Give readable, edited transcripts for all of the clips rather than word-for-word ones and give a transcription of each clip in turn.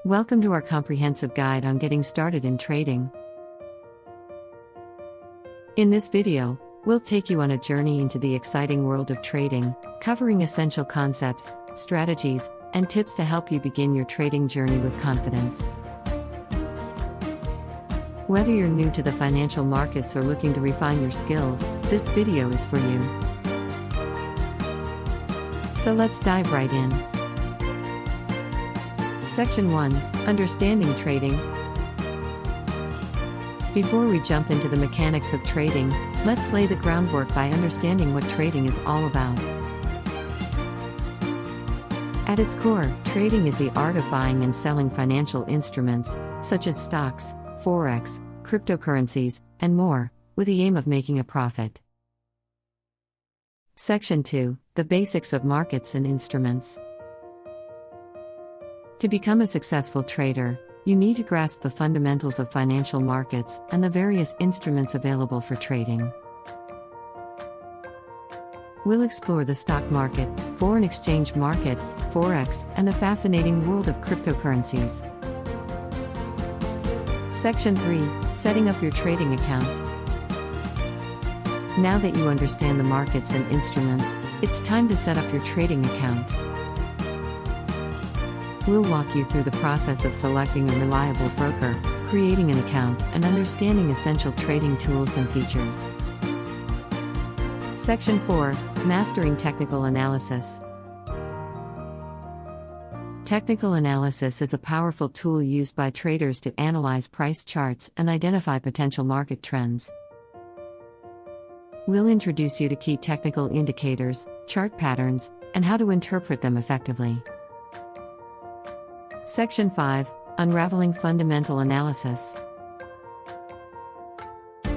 Welcome to our comprehensive guide on getting started in trading. In this video, we'll take you on a journey into the exciting world of trading, covering essential concepts, strategies, and tips to help you begin your trading journey with confidence. Whether you're new to the financial markets or looking to refine your skills, this video is for you. So let's dive right in. Section 1: Understanding Trading. Before we jump into the mechanics of trading, let's lay the groundwork by understanding what trading is all about. At its core, trading is the art of buying and selling financial instruments, such as stocks, forex, cryptocurrencies, and more, with the aim of making a profit. Section 2: The Basics of Markets and Instruments. To become a successful trader, you need to grasp the fundamentals of financial markets and the various instruments available for trading. We'll explore the stock market, foreign exchange market, forex, and the fascinating world of cryptocurrencies. Section 3: Setting up your trading account. Now that you understand the markets and instruments, it's time to set up your trading account. We'll walk you through the process of selecting a reliable broker, creating an account, and understanding essential trading tools and features. Section 4: Mastering Technical Analysis. Technical analysis is a powerful tool used by traders to analyze price charts and identify potential market trends. We'll introduce you to key technical indicators, chart patterns, and how to interpret them effectively. Section 5: Unraveling Fundamental Analysis.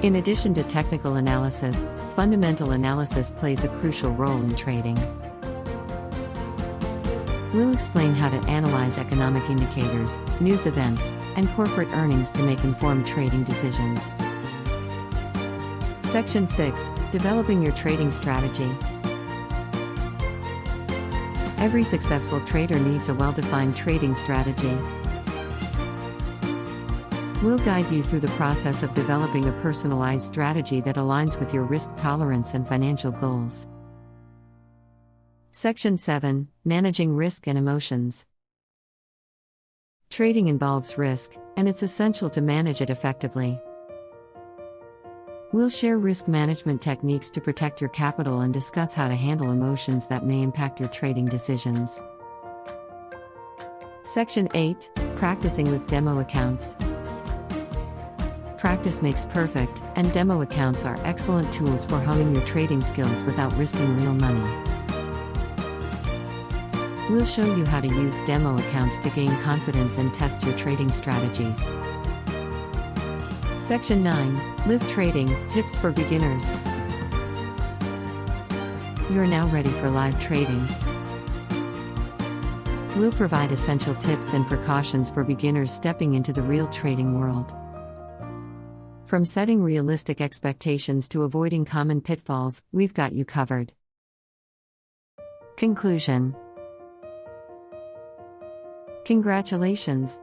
In addition to technical analysis, fundamental analysis plays a crucial role in trading. We'll explain how to analyze economic indicators, news events, and corporate earnings to make informed trading decisions. Section 6: Developing your trading strategy. Every successful trader needs a well-defined trading strategy. We'll guide you through the process of developing a personalized strategy that aligns with your risk tolerance and financial goals. Section 7: Managing Risk and Emotions. Trading involves risk, and it's essential to manage it effectively. We'll share risk management techniques to protect your capital and discuss how to handle emotions that may impact your trading decisions. Section 8: Practicing with Demo Accounts. Practice makes perfect, and demo accounts are excellent tools for honing your trading skills without risking real money. We'll show you how to use demo accounts to gain confidence and test your trading strategies. Section 9: Live Trading Tips for Beginners. You're now ready for live trading. We'll provide essential tips and precautions for beginners stepping into the real trading world. From setting realistic expectations to avoiding common pitfalls, we've got you covered. Conclusion. Congratulations!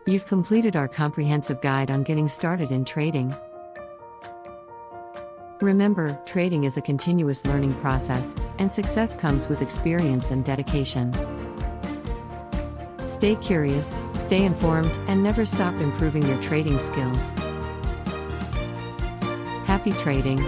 You've completed our comprehensive guide on getting started in trading. Remember, trading is a continuous learning process, and success comes with experience and dedication. Stay curious, stay informed, and never stop improving your trading skills. Happy trading!